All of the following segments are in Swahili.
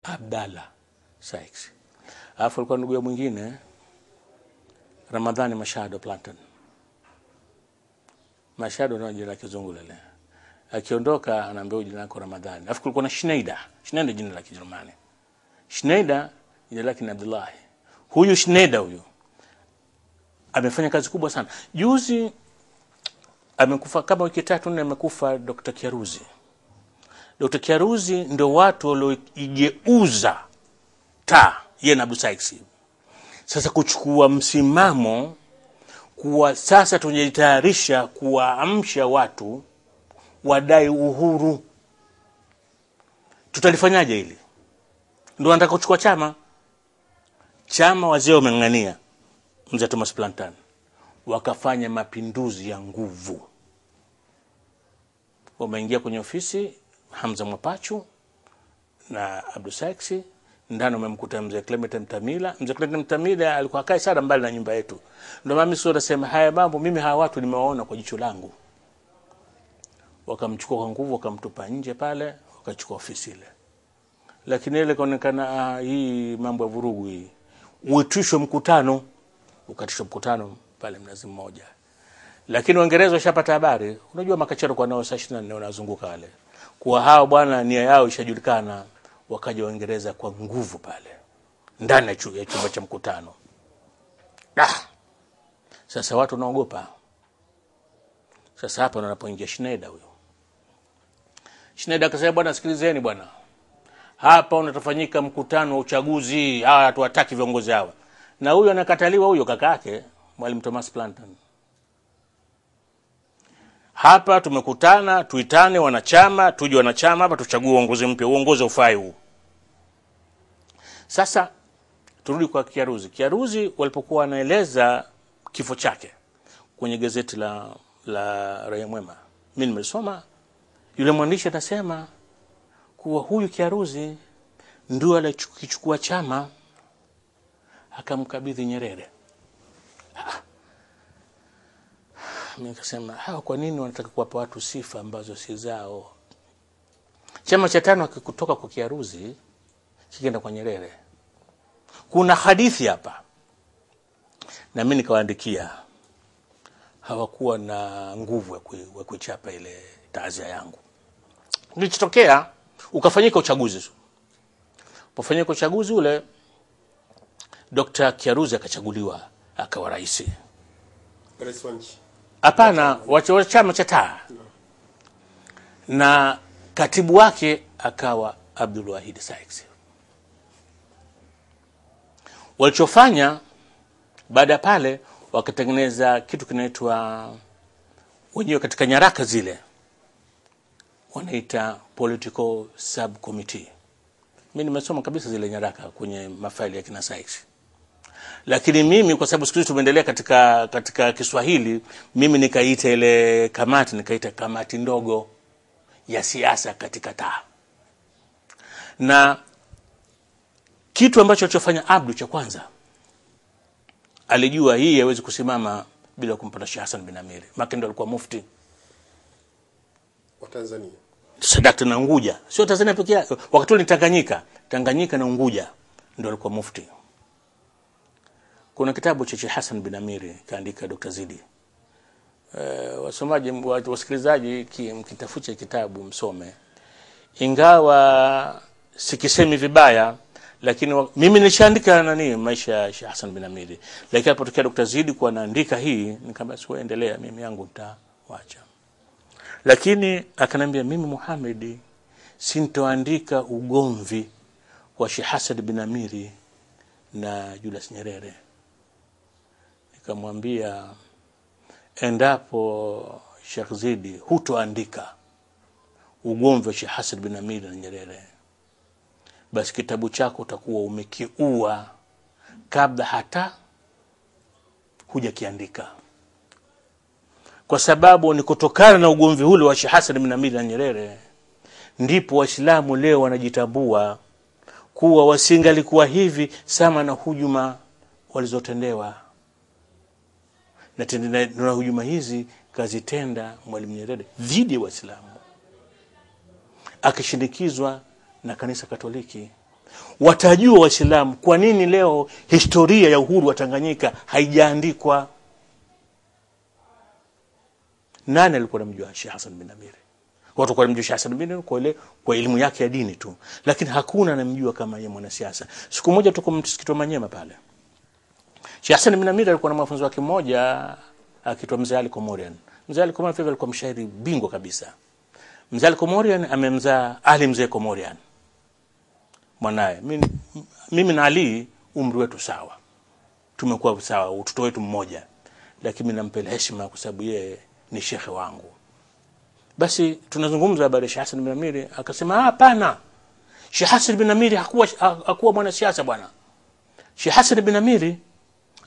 Abdallah Sykes. Alafu alikuwa ndugu mwingine Ramadhani Mashado Planton. Mashado ndio jina la kizungu lile. Akiondoka anaambia jina lako Ramadhani. Alafu kulikuwa na Schneider. Schneider jina la Kijerumani. Schneider jina lake ni Abdullah. Huyu Schneider huyu amefanya kazi kubwa sana. Juzi amekufa kama wiki 3 nne, amekufa Dr. Kiaruzi. Dr. Kiaruzi ndio watu walioigeuza yeye na Abdul Sykes. Sasa kuchukua msimamo kuwa sasa tunajitayarisha kuwaamsha watu wadai uhuru. Tutalifanyaje hili? Ndio anataka kuchukua chama wazee wameng'ania Mzee Thomas Plantan, wakafanya mapinduzi ya nguvu. Wameingia kwenye ofisi Hamza Mwapachu na Abdul Sykes, ndani wamemkuta Mzee Clement Mtamila. Mzee Clement Mtamila alikuwa kai sana mbali na nyumba yetu. Ndio mimi sio nasema haya mambo, mimi hawa watu nimewaona kwa jicho langu. Wakamchukua kwa nguvu, wakamtupa nje pale, wakachukua ofisi ile. Lakini ile kaonekana hii mambo ya vurugu hii. Uitishwe mkutano, ukatishwa mkutano pale Mnazi Mmoja. Lakini Waingereza washapata habari. Unajua makachero kwa nao saa 24 wanazunguka wale. Kwa hao bwana nia yao ishajulikana, wakaja Waingereza kwa nguvu pale ndani ya chumba cha mkutano. Sasa watu wanaogopa. Sasa hapa wanapoingia Schneider huyo. Schneider akasema bwana, sikilizeni bwana. Hapa unatafanyika mkutano wa uchaguzi, hawa watu hataki viongozi hawa. Na huyo anakataliwa, huyo kaka yake Mwalimu Thomas Plantan. Hapa tumekutana, tuitane wanachama, tuje wanachama hapa tuchague uongozi mpya, uongozi ufai huu. Sasa turudi kwa Kiaruzi. Kiaruzi walipokuwa wanaeleza kifo chake kwenye gazeti la Raia Mwema, mimi nimesoma, yule mwandishi anasema kuwa huyu Kiaruzi ndio alichukua chama akamkabidhi Nyerere. Mimi nikasema kwa nini wanataka kuwapa watu sifa ambazo si zao? Chama cha tano kikutoka kwa Kiaruzi kikaenda kwa Nyerere. Kuna hadithi hapa. Na mimi nikawaandikia. Hawakuwa na nguvu ya kuchapa ile taazia yangu. Kilichotokea ukafanyika uchaguzi. Pofanyika uchaguzi ule, Dr. Kiaruzi akachaguliwa akawa rais. Rais wa nchi. Hapana, wa chama cha taa. Na katibu wake akawa Abdul Wahid Sykes. Walichofanya baada pale wakatengeneza kitu kinaitwa wenyewe katika nyaraka zile wanaita political subcommittee. Mimi nimesoma kabisa zile nyaraka kwenye mafaili ya kina Sykes. Lakini mimi kwa sababu siku hizi tumeendelea katika Kiswahili, mimi nikaita ile kamati, nikaita kamati ndogo ya siasa katika taa. Na kitu ambacho alichofanya Abdu cha kwanza, alijua hii haiwezi kusimama bila kumpata Sheikh Hassan bin Amiri. Maki ndo alikuwa mufti wa Tanzania. Sadakta na Unguja. Sio Tanzania pekee yake. Wakati ule Tanganyika na Unguja ndio alikuwa mufti. Kuna kitabu cha Sheikh Hassan bin Amiri kaandika Dr. Zidi. Wasomaji wasikilizaji mkitafuta kitabu msome. Ingawa sikisemi vibaya, lakini mimi nilishaandika maisha ya Sheikh Hassan bin Amiri. Lakini alipotokea Dr. Zidi kwa naandika hii, nikamwambia siendelea, mimi yangu nitaacha. Lakini akanambia mimi Muhammad sintoandika ugomvi wa Sheikh Hassan bin Amiri na Julius Nyerere. Nikamwambia endapo Sheikh Zidi hutoandika ugomvi wa Sheikh Hassan bin Amiri na Nyerere, basi kitabu chako utakuwa umekiua kabla hata hujakiandika. Kwa sababu ni kutokana na ugomvi ule wa Sheikh Hassan bin Amiri na Nyerere ndipo Waislamu leo wanajitambua kuwa wasingalikuwa hivi sama na hujuma walizotendewa. Na hujuma hizi kazitenda Mwalimu Nyerere dhidi ya Waislamu, akishindikizwa na kanisa Katoliki. watajua Waislamu kwa nini leo historia ya uhuru wa Tanganyika haijaandikwa. Nani alikuwa anamjua Sheikh Hassan bin Amiri? Watu walikuwa wanamjua Sheikh Hassan bin Amiri kwa elimu yake ya dini tu, lakini hakuna anamjua kama yeye mwanasiasa. Siku moja tuko msikiti wa Manyema pale, Sheikh Hassan bin Amiri alikuwa na mafunzo wake mmoja akiitwa Mzee Ali Komorian. Mzee Ali Komorian alikuwa mshairi bingwa kabisa. Mzee Ali Komorian amemzaa Ali Mzee Komorian mwanae. Mimi na Ali umri wetu sawa, tumekuwa sawa, utoto wetu mmoja, lakini mimi nampa heshima kwa sababu yeye ni shekhe wangu. Basi tunazungumza habari ya Sheikh Hassan bin Amiri, akasema hapana, Sheikh Hassan bin Amiri hakuwa mwanasiasa bwana. Sheikh Hassan bin Amiri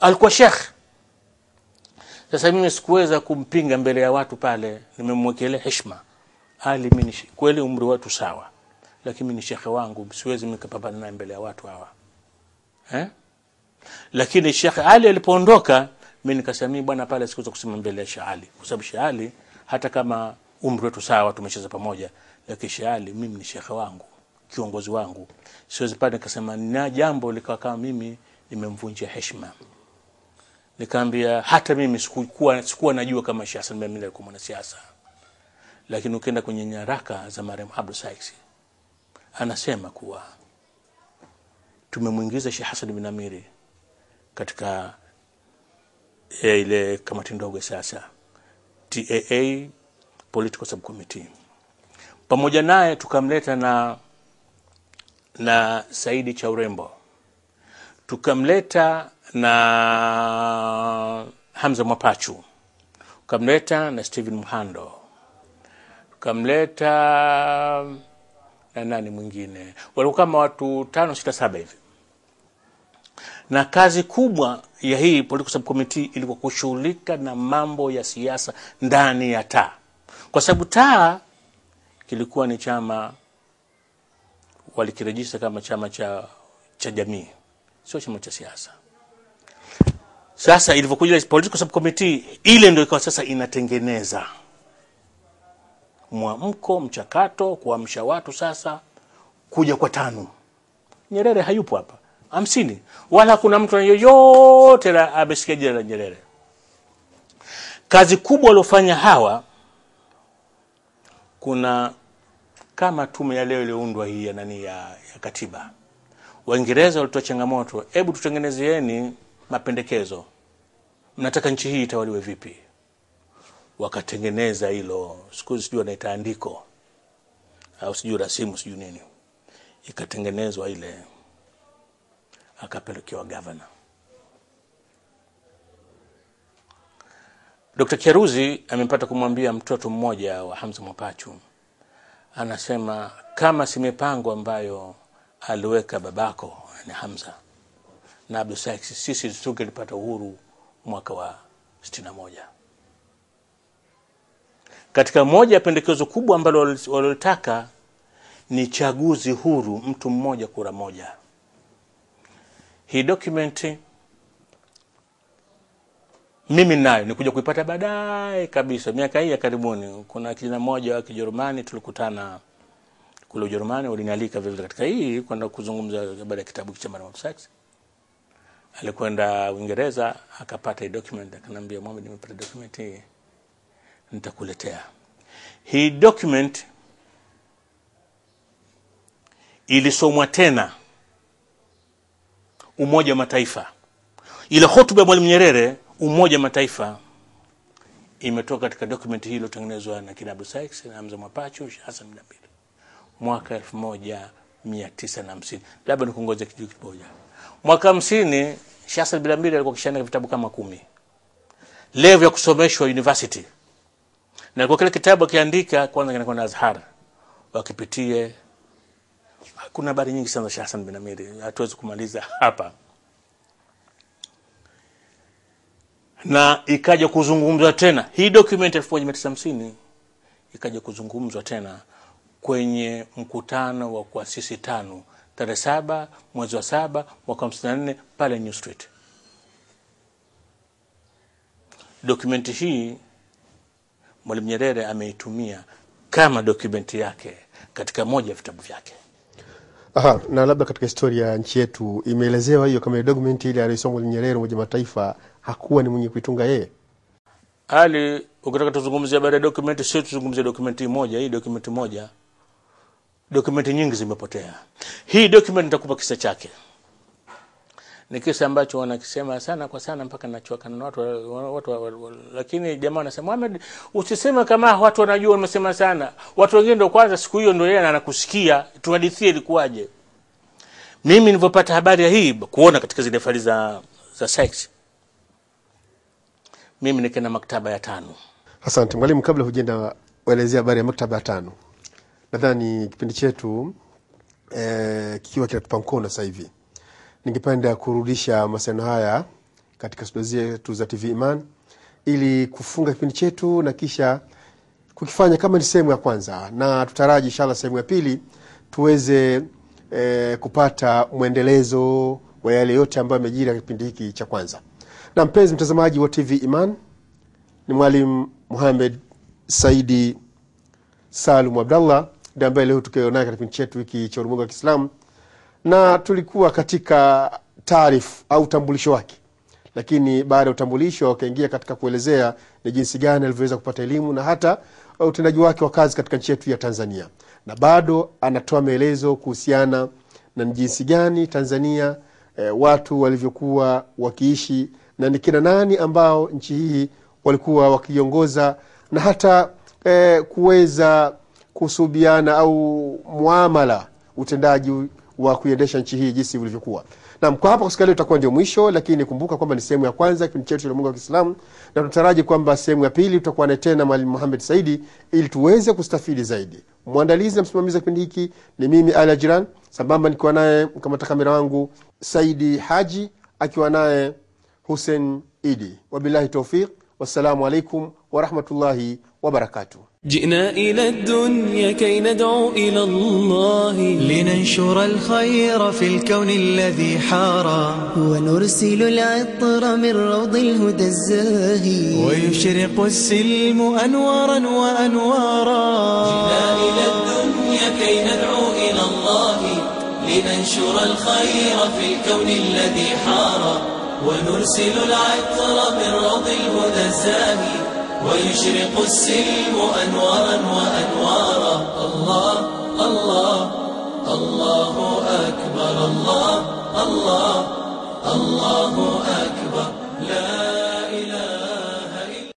alikuwa shekhe. Sasa mimi sikuweza kumpinga mbele ya watu pale, nimemwekelea heshima. Ali mimi kweli umri wetu sawa, lakini ni shekhe wangu, siwezi nikapambana naye mbele ya watu hawa. Lakini Sheikh Ali alipoondoka, mimi nikasema bwana pale sikuweza kusema mbele ya Sheikh Ali, kwa sababu Sheikh Ali hata kama umri wetu sawa tumecheza pamoja, lakini Sheikh Ali mimi ni shekhe wangu, kiongozi wangu. Siwezi pale nikasema na jambo likawa kama mimi nimemvunjia heshima. Nikamwambia hata mimi sikuwa najua kama Sheikh Hassan bin Amiri alikuwa mwanasiasa. Lakini ukienda kwenye nyaraka za marehemu Abdul Saiksi, anasema kuwa tumemuingiza Sheikh Hassan bin Amiri katika ile kamati ndogo sasa TAA Political Subcommittee. Pamoja naye tukamleta na Saidi Chaurembo, tukamleta na Hamza Mwapachu, tukamleta na Steven Muhando, tukamleta na nani mwingine, walikuwa kama watu 5, 6, 7 hivi. Na kazi kubwa ya hii Political Subcommittee ilikuwa kushughulika na mambo ya siasa ndani ya TAA, kwa sababu TAA kilikuwa ni chama walikirejista kama chama cha jamii, sio chama cha siasa. Sasa ilivyokuja Political Subcommittee, ile ndio ikawa sasa inatengeneza mwamko, mchakato, kuamsha watu sasa kuja kwa TANU. Nyerere hayupo hapa 50, wala kuna mtu yoyote amesikia jina la Nyerere. Kazi kubwa waliofanya hawa, kuna kama tume ya leo iliyoundwa hii ya katiba. Waingereza walitoa changamoto, hebu tutengenezeeni mapendekezo, mnataka nchi hii itawaliwe vipi? Wakatengeneza hilo, sijui wanaita andiko au sijui rasimu sijui nini, ikatengenezwa ile, akapelekewa governor. Dr. Kiaruzi amepata kumwambia mtoto mmoja wa Hamza Mwapachu, anasema kama si mipango ambayo aliweka babako ni Hamza na Abdul Saiksi, sisi tungelipata uhuru mwaka wa 61. Katika moja ya pendekezo kubwa ambalo walilotaka ni chaguzi huru, mtu mmoja kura moja. Hii document mimi nayo nikuja kuipata baadaye kabisa, miaka hii ya karibuni. Kuna kijana mmoja wa Kijerumani tulikutana kule Ujerumani, walinialika vile katika hii kwenda kuzungumza habari ya kitabu cha Marehemu Saiksi. Alikwenda Uingereza akapata hii document, akanambia Mohamed, nimepata document hii, nitakuletea. Hii document ilisomwa tena Umoja wa Mataifa. Ile hotuba ya Mwalimu Nyerere Umoja wa Mataifa imetoka katika document hii iliyotengenezwa na kina Abdul Saiksi na Hamza Mwapachu, Sheikh Hassan bin Amiri mwaka 1950. Labda nikungoje kitu kimoja. Mwaka 50 Sheikh Hassan bin Amiri alikuwa kishaandika vitabu kama 10 level ya kusomeshwa university, na kwa kile kitabu akiandika kwanza kinakwenda Azhar wakipitie. Kuna habari nyingi sana za Sheikh Hassan bin Amiri, hatuwezi kumaliza hapa. Na ikaja kuzungumzwa tena hii document 1950, ikaja kuzungumzwa tena kwenye mkutano wa kuasisi TANU tarehe 7 mwezi wa 7 mwaka 54 pale New Street. Dokumenti hii Mwalimu Nyerere ameitumia kama dokumenti yake katika moja ya vitabu vyake. Aha, na labda katika historia ya nchi yetu imeelezewa hiyo kama document ile aliyosomwa Nyerere Umoja wa Mataifa hakuwa ni mwenye kuitunga yeye. Ali, ukitaka tuzungumzie baada ya document, sio tuzungumzie document moja, hii document moja. Document nyingi zimepotea. Hii document nitakupa kisa chake. Ni kisa ambacho wanakisema sana kwa sana mpaka nachoka na watu, lakini jamaa anasema Muhammad, usiseme kama watu wanajua umesema sana. Watu wengine ndio kwanza siku hiyo ndio yeye anakusikia. Tuhadithie ilikuwaje. Mimi nilipopata habari ya hii kuona katika zile faili za site. Mimi nikaenda maktaba ya 5. Asante mwalimu, kabla hujenda kuelezea habari ya maktaba ya 5. Nadhani kipindi chetu kikiwa kinatupa mkono sasa hivi. Ningependa kurudisha maseno haya katika studio zetu za TV Iman ili kufunga kipindi chetu na kisha kukifanya kama ni sehemu ya kwanza, na tutaraji inshallah sehemu ya pili tuweze kupata muendelezo wa yale yote ambayo yamejiri katika kipindi hiki cha kwanza. Na mpenzi mtazamaji wa TV Iman, ni mwalimu Muhammad Saidi Salum Abdallah ndiye ambaye leo tukiwa naye katika kipindi chetu hiki cha Ulimwengu wa Kiislamu, na tulikuwa katika taarifu au utambulisho wake, lakini baada ya utambulisho akaingia katika kuelezea ni jinsi gani alivyoweza kupata elimu na hata utendaji wake wa kazi katika nchi yetu ya Tanzania, na bado anatoa maelezo kuhusiana na jinsi gani Tanzania watu walivyokuwa wakiishi na ni kina nani ambao nchi hii walikuwa wakiongoza, na hata kuweza kusubiana au muamala utendaji wa kuendesha nchi hii jinsi ulivyokuwa. Na kwa hapa kusikia leo itakuwa ndio mwisho, lakini kumbuka kwamba ni sehemu ya kwanza kipindi chetu cha Ulimwengu wa Kiislamu, na tutaraji kwamba sehemu ya pili tutakuwa na tena Mwalimu Muhammad Saidi ili tuweze kustafidi zaidi. Muandalizi na msimamizi wa kipindi hiki ni mimi Ala Jiran, sambamba nikiwa naye kama kamera wangu Saidi Haji, akiwa naye Hussein Idi. Wabillahi tawfiq, wassalamu alaikum wa rahmatullahi wa barakatuh. جئنا إلى الدنيا كي ندعو إلى الله لننشر الخير في الكون الذي حارى ونرسل العطر من روض الهدى الزاهي ويشرق السلم أنوارا وأنوارا. جئنا إلى الدنيا كي ندعو إلى الله لننشر الخير في الكون الذي حارى ونرسل العطر من روض الهدى الزاهي ويشرق السلم أنوارا وأنوارا. الله الله الله أكبر، الله الله الله أكبر، لا